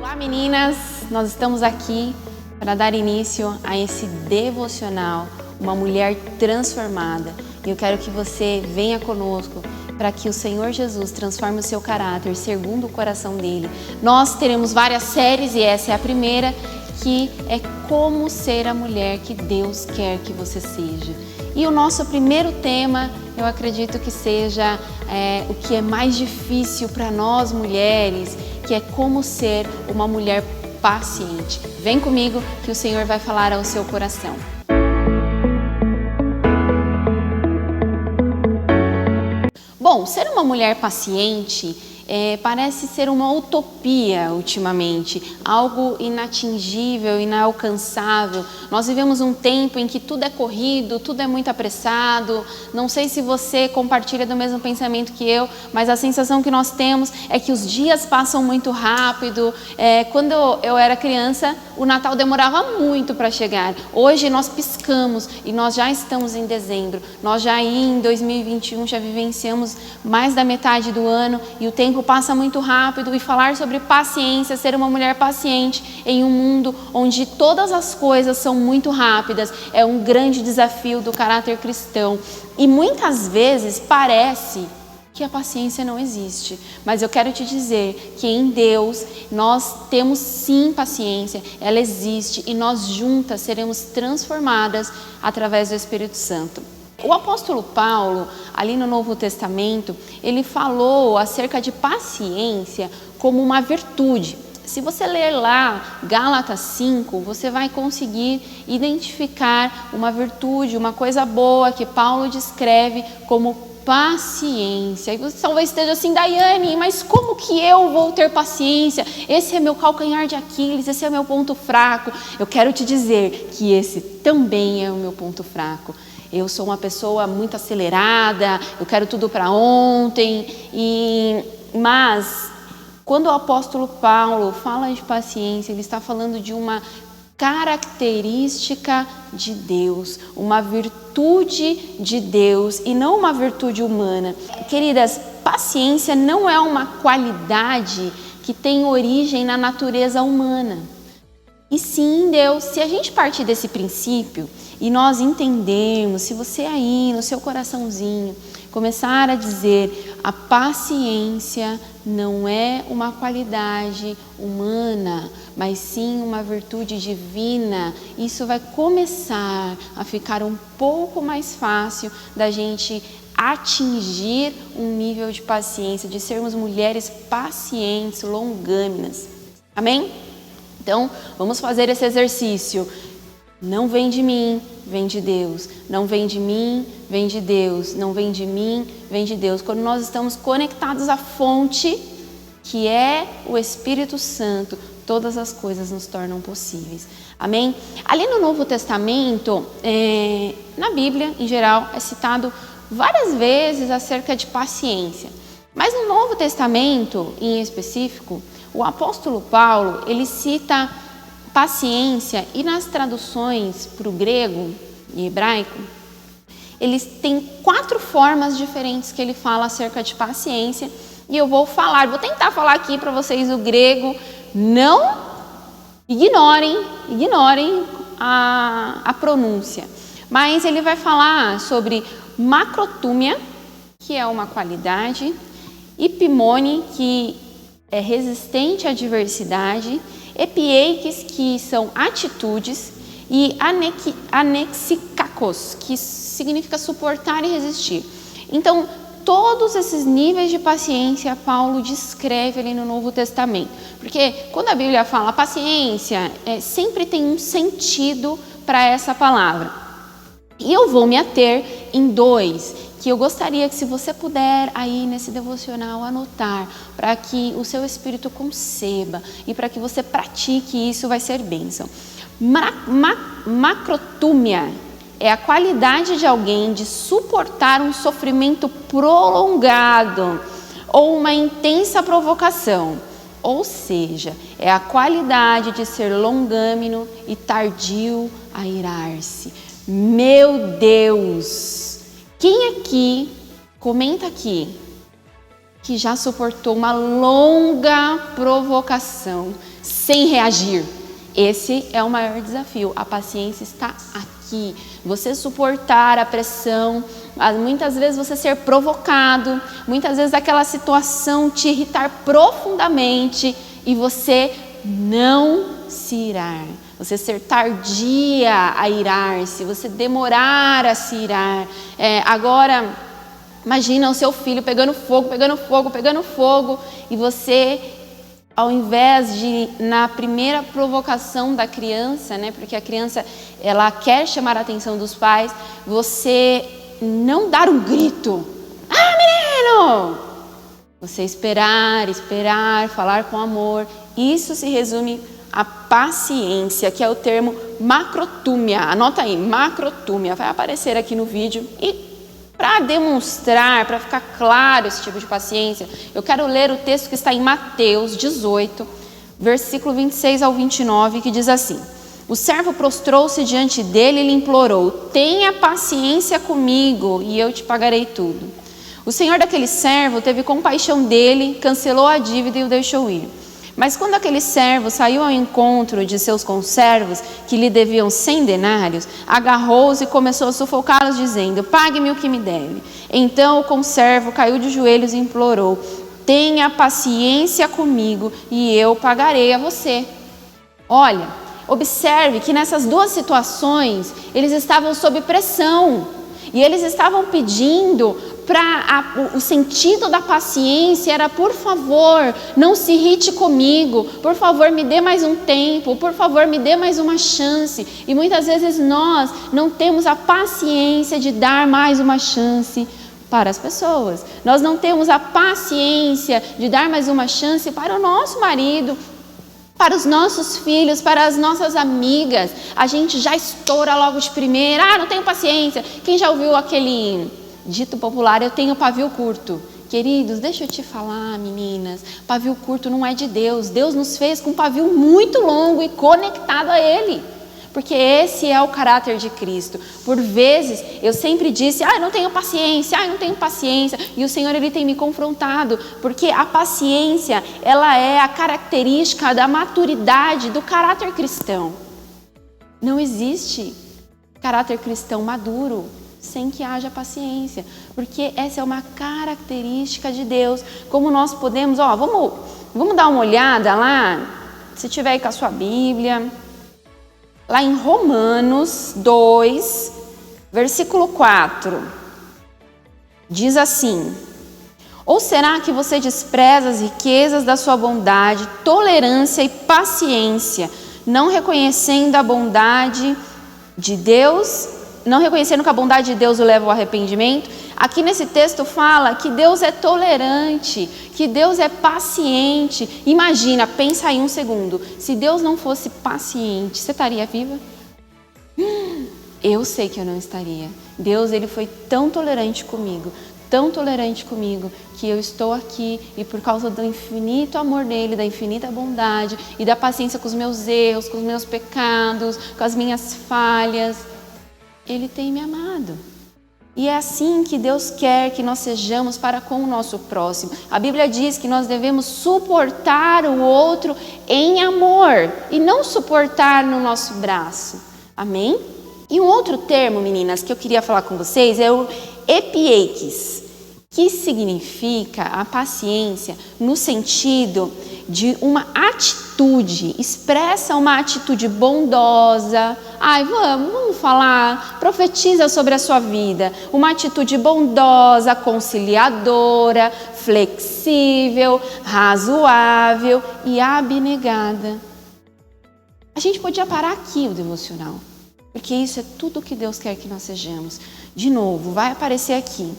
Olá meninas, nós estamos aqui para dar início a esse devocional, uma mulher transformada. E eu quero que você venha conosco para que o Senhor Jesus transforme o seu caráter segundo o coração dele. Nós teremos várias séries e essa é a primeira, que é como ser a mulher que Deus quer que você seja. E o nosso primeiro tema, eu acredito que seja o que é mais difícil para nós mulheres, que é como ser uma mulher paciente. Vem comigo que o Senhor vai falar ao seu coração. Bom, ser uma mulher paciente parece ser uma utopia ultimamente, algo inatingível, inalcançável. Nós vivemos um tempo em que tudo é corrido, tudo é muito apressado. Não sei se você compartilha do mesmo pensamento que eu, mas a sensação que nós temos é que os dias passam muito rápido. Quando eu era criança, o Natal demorava muito para chegar. Hoje nós piscamos e nós já estamos em dezembro. Nós já em 2021 já vivenciamos mais da metade do ano e o tempo passa muito rápido. E falar sobre paciência, ser uma mulher paciente em um mundo onde todas as coisas são muito rápidas, é um grande desafio do caráter cristão. E muitas vezes parece que a paciência não existe, mas eu quero te dizer que em Deus nós temos sim paciência, ela existe e nós juntas seremos transformadas através do Espírito Santo. O apóstolo Paulo, ali no Novo Testamento, ele falou acerca de paciência como uma virtude. Se você ler lá Gálatas 5, você vai conseguir identificar uma virtude, uma coisa boa que Paulo descreve como paciência. E você talvez esteja assim, Daiane, mas como que eu vou ter paciência? Esse é meu calcanhar de Aquiles, esse é meu ponto fraco. Eu quero te dizer que esse também é o meu ponto fraco. Eu sou uma pessoa muito acelerada, eu quero tudo para ontem. Mas quando o apóstolo Paulo fala de paciência, ele está falando de uma característica de Deus, uma virtude de Deus e não uma virtude humana. Queridas, paciência não é uma qualidade que tem origem na natureza humana, e sim em Deus. Se a gente partir desse princípio e nós entendermos, se você aí no seu coraçãozinho começar a dizer a paciência não é uma qualidade humana, mas sim uma virtude divina, isso vai começar a ficar um pouco mais fácil da gente atingir um nível de paciência, de sermos mulheres pacientes, longâminas. Amém? Então, vamos fazer esse exercício. Não vem de mim, vem de Deus. Não vem de mim, vem de Deus. Não vem de mim, vem de Deus. Quando nós estamos conectados à fonte, que é o Espírito Santo, todas as coisas nos tornam possíveis. Amém? Ali no Novo Testamento, na Bíblia, em geral, é citado várias vezes acerca de paciência. Mas no Novo Testamento, em específico, o apóstolo Paulo, ele cita paciência, e nas traduções para o grego e hebraico, eles têm 4 formas diferentes que ele fala acerca de paciência, e eu vou tentar falar aqui para vocês o grego. Não ignorem a pronúncia, mas ele vai falar sobre macrotúmia, que é uma qualidade, ipimone, que é resistente à adversidade, epieikes, que são atitudes, e anexikakos, que significa suportar e resistir. Então, todos esses níveis de paciência Paulo descreve ali no Novo Testamento, porque quando a Bíblia fala paciência, sempre tem um sentido para essa palavra. E eu vou me ater em 2, que eu gostaria que, se você puder aí nesse devocional anotar, para que o seu espírito conceba e para que você pratique isso, vai ser bênção. Macrotúmia é a qualidade de alguém de suportar um sofrimento prolongado ou uma intensa provocação. Ou seja, é a qualidade de ser longâmino e tardio a irar-se. Meu Deus! Quem aqui, comenta aqui, que já suportou uma longa provocação sem reagir. Esse é o maior desafio. A paciência está aqui. Você suportar a pressão, muitas vezes você ser provocado, muitas vezes aquela situação te irritar profundamente e você não se irar. Você ser tardia a irar-se, você demorar a se irar. Agora, imagina o seu filho pegando fogo, e você, ao invés de, na primeira provocação da criança, né, porque a criança, ela quer chamar a atenção dos pais, você não dar um grito, menino! Você esperar, falar com amor. Isso se resume à paciência, que é o termo macrotúmia. Anota aí, macrotúmia, vai aparecer aqui no vídeo. E para demonstrar, para ficar claro esse tipo de paciência, eu quero ler o texto que está em Mateus 18, versículo 26 ao 29, que diz assim: o servo prostrou-se diante dele e lhe implorou: tenha paciência comigo e eu te pagarei tudo. O senhor daquele servo teve compaixão dele, cancelou a dívida e o deixou ir. Mas quando aquele servo saiu ao encontro de seus conservos, que lhe deviam 100 denários, agarrou-os e começou a sufocá-los, dizendo: pague-me o que me deve. Então o conservo caiu de joelhos e implorou: tenha paciência comigo e eu pagarei a você. Olha, observe que nessas duas situações, eles estavam sob pressão. E eles estavam pedindo o sentido da paciência era: por favor, não se irrite comigo, por favor, me dê mais um tempo, por favor, me dê mais uma chance. E muitas vezes nós não temos a paciência de dar mais uma chance para as pessoas. Nós não temos a paciência de dar mais uma chance para o nosso marido, para os nossos filhos, para as nossas amigas. A gente já estoura logo de primeira: não tenho paciência. Quem já ouviu aquele dito popular: eu tenho pavio curto? Queridos, deixa eu te falar, meninas, pavio curto não é de Deus. Deus nos fez com um pavio muito longo e conectado a Ele, porque esse é o caráter de Cristo. Por vezes eu sempre disse: não tenho paciência, não tenho paciência, e o Senhor, Ele tem me confrontado, porque a paciência, ela é a característica da maturidade do caráter cristão. Não existe caráter cristão maduro sem que haja paciência, porque essa é uma característica de Deus. Como nós podemos, vamos dar uma olhada lá, se tiver aí com a sua Bíblia, lá em Romanos 2, versículo 4, diz assim: ou será que você despreza as riquezas da sua bondade, tolerância e paciência, não reconhecendo a bondade de Deus, não reconhecendo que a bondade de Deus o leva ao arrependimento? Aqui nesse texto fala que Deus é tolerante, que Deus é paciente. Imagina, pensa aí um segundo, se Deus não fosse paciente, você estaria viva? Eu sei que eu não estaria. Deus, Ele foi tão tolerante comigo, que eu estou aqui, e por causa do infinito amor dele, da infinita bondade e da paciência com os meus erros, com os meus pecados, com as minhas falhas, Ele tem me amado. E é assim que Deus quer que nós sejamos para com o nosso próximo. A Bíblia diz que nós devemos suportar o outro em amor e não suportar no nosso braço. Amém? E um outro termo, meninas, que eu queria falar com vocês é o epiekes, que significa a paciência no sentido de uma atitude, expressa uma atitude bondosa. Vamos falar, profetiza sobre a sua vida. Uma atitude bondosa, conciliadora, flexível, razoável e abnegada. A gente podia parar aqui o devocional, porque isso é tudo que Deus quer que nós sejamos. De novo, vai aparecer aqui: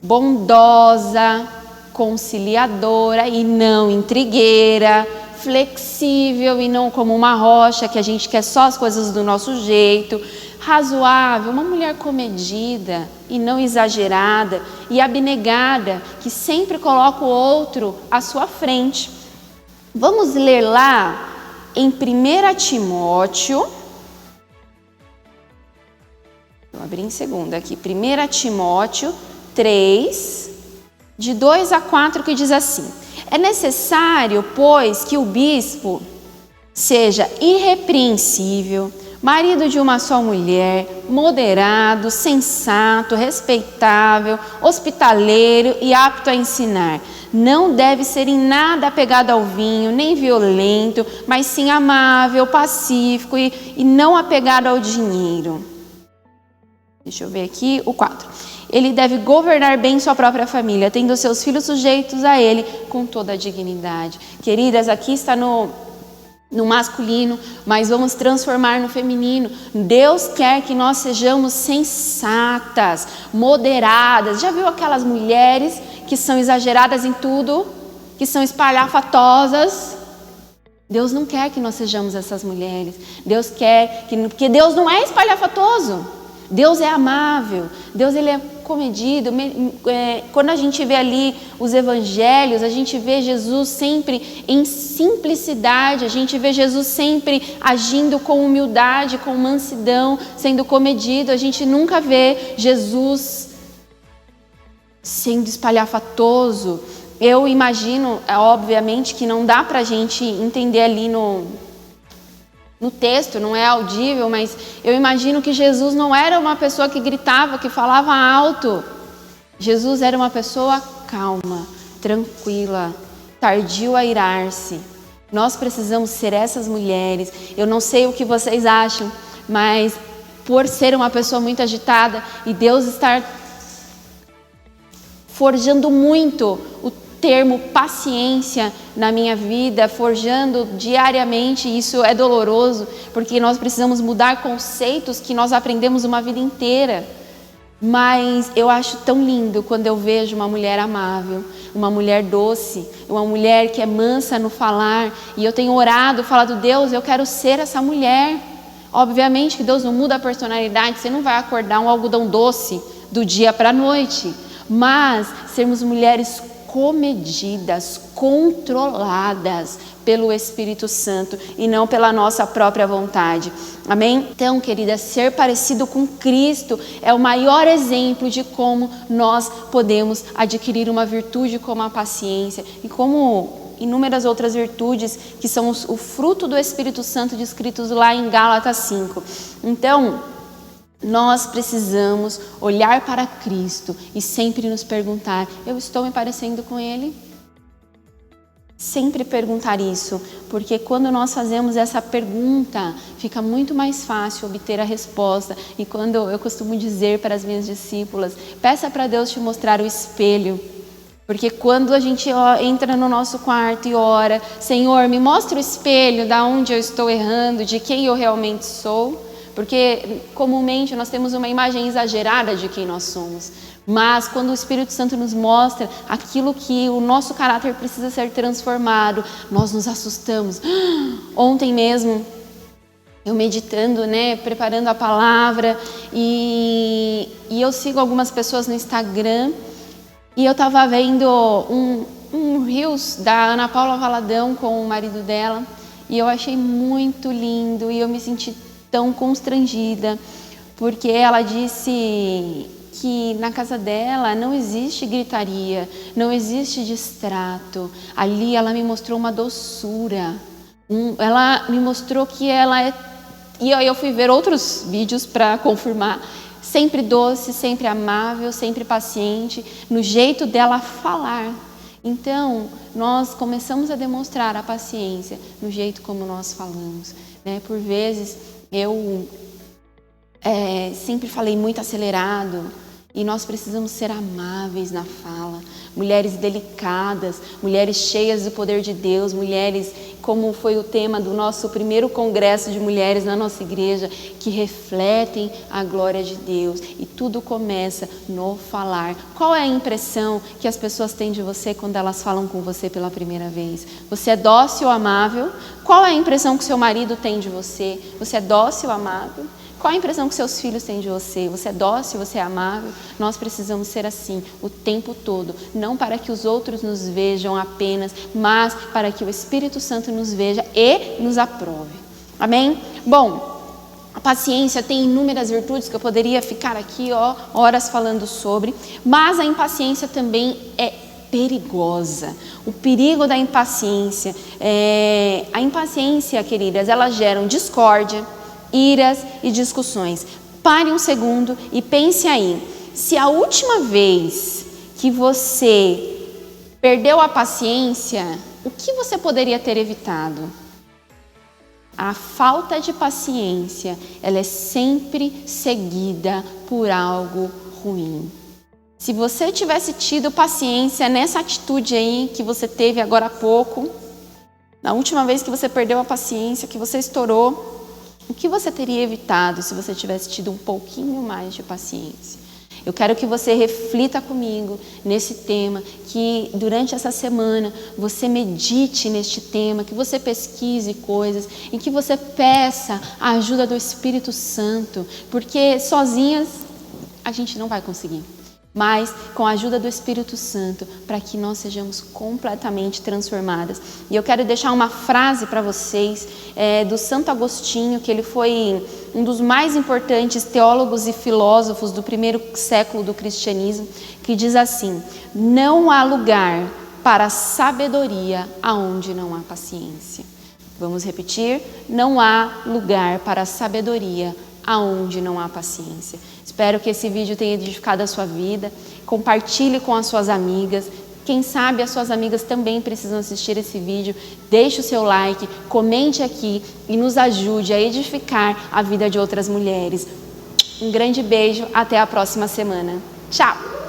bondosa, conciliadora e não intrigueira, flexível e não como uma rocha que a gente quer só as coisas do nosso jeito, razoável, uma mulher comedida e não exagerada, e abnegada, que sempre coloca o outro à sua frente. Vamos ler lá em 1 Timóteo, vou abrir em segunda aqui, 1 Timóteo 3, de 2 a 4, que diz assim: é necessário, pois, que o bispo seja irrepreensível, marido de uma só mulher, moderado, sensato, respeitável, hospitaleiro e apto a ensinar. Não deve ser em nada apegado ao vinho, nem violento, mas sim amável, pacífico e não apegado ao dinheiro. Deixa eu ver aqui o 4. Ele deve governar bem sua própria família, tendo seus filhos sujeitos a ele com toda a dignidade. Queridas, aqui está no masculino, mas vamos transformar no feminino. Deus quer que nós sejamos sensatas, moderadas. Já viu aquelas mulheres que são exageradas em tudo, que são espalhafatosas? Deus não quer que nós sejamos essas mulheres. Deus quer que, porque Deus não é espalhafatoso. Deus é amável, Deus ele é comedido. Quando a gente vê ali os evangelhos, a gente vê Jesus sempre em simplicidade, a gente vê Jesus sempre agindo com humildade, com mansidão, sendo comedido. A gente nunca vê Jesus sendo espalhafatoso. Eu imagino, obviamente, que não dá para a gente entender ali no texto, não é audível, mas eu imagino que Jesus não era uma pessoa que gritava, que falava alto. Jesus era uma pessoa calma, tranquila, tardio a irar-se. Nós precisamos ser essas mulheres. Eu não sei o que vocês acham, mas por ser uma pessoa muito agitada e Deus estar forjando muito o termo paciência na minha vida, forjando diariamente, isso é doloroso, porque nós precisamos mudar conceitos que nós aprendemos uma vida inteira. Mas eu acho tão lindo quando eu vejo uma mulher amável, uma mulher doce, uma mulher que é mansa no falar, e eu tenho orado, falado: Deus, eu quero ser essa mulher. Obviamente que Deus não muda a personalidade, você não vai acordar um algodão doce do dia para a noite, mas sermos mulheres comedidas, controladas pelo Espírito Santo e não pela nossa própria vontade. Amém? Então, querida, ser parecido com Cristo é o maior exemplo de como nós podemos adquirir uma virtude como a paciência e como inúmeras outras virtudes que são o fruto do Espírito Santo descritos lá em Gálatas 5. Então, nós precisamos olhar para Cristo e sempre nos perguntar: eu estou me parecendo com Ele? Sempre perguntar isso, porque quando nós fazemos essa pergunta, fica muito mais fácil obter a resposta. E quando eu costumo dizer para as minhas discípulas: peça para Deus te mostrar o espelho. Porque quando a gente entra no nosso quarto e ora: Senhor, me mostra o espelho da onde eu estou errando, de quem eu realmente sou. Porque comumente nós temos uma imagem exagerada de quem nós somos. Mas quando o Espírito Santo nos mostra aquilo que o nosso caráter precisa ser transformado, nós nos assustamos. Ontem mesmo, eu meditando, preparando a palavra, e eu sigo algumas pessoas no Instagram, e eu estava vendo um Reels da Ana Paula Valadão com o marido dela, e eu achei muito lindo, e eu me senti tão constrangida, porque ela disse que na casa dela não existe gritaria, não existe distrato. Ali ela me mostrou uma doçura, ela me mostrou que ela é, e aí eu fui ver outros vídeos para confirmar, sempre doce, sempre amável, sempre paciente, no jeito dela falar. Então, nós começamos a demonstrar a paciência no jeito como nós falamos, Por vezes, eu sempre falei muito acelerado, e nós precisamos ser amáveis na fala, mulheres delicadas, mulheres cheias do poder de Deus, mulheres, como foi o tema do nosso primeiro congresso de mulheres na nossa igreja, que refletem a glória de Deus. E tudo começa no falar. Qual é a impressão que as pessoas têm de você quando elas falam com você pela primeira vez? Você é dócil ou amável? Qual é a impressão que seu marido tem de você? Você é dócil ou amável? Qual a impressão que seus filhos têm de você? Você é dócil, você é amável? Nós precisamos ser assim o tempo todo, não para que os outros nos vejam apenas, mas para que o Espírito Santo nos veja e nos aprove. Amém? Bom, a paciência tem inúmeras virtudes que eu poderia ficar aqui horas falando sobre, mas a impaciência também é perigosa. O perigo da impaciência. A impaciência, queridas, ela gera discórdia, iras e discussões. Pare um segundo e pense aí. Se a última vez que você perdeu a paciência, o que você poderia ter evitado? A falta de paciência, ela é sempre seguida por algo ruim. Se você tivesse tido paciência nessa atitude aí que você teve agora há pouco, na última vez que você perdeu a paciência, que você estourou, o que você teria evitado se você tivesse tido um pouquinho mais de paciência? Eu quero que você reflita comigo nesse tema, que durante essa semana você medite neste tema, que você pesquise coisas, em que você peça a ajuda do Espírito Santo, porque sozinhas a gente não vai conseguir. Mas com a ajuda do Espírito Santo, para que nós sejamos completamente transformadas. E eu quero deixar uma frase para vocês do Santo Agostinho, que ele foi um dos mais importantes teólogos e filósofos do primeiro século do cristianismo, que diz assim: não há lugar para a sabedoria aonde não há paciência. Vamos repetir: não há lugar para a sabedoria aonde não há paciência. Espero que esse vídeo tenha edificado a sua vida. Compartilhe com as suas amigas. Quem sabe as suas amigas também precisam assistir esse vídeo. Deixe o seu like, comente aqui e nos ajude a edificar a vida de outras mulheres. Um grande beijo, até a próxima semana. Tchau!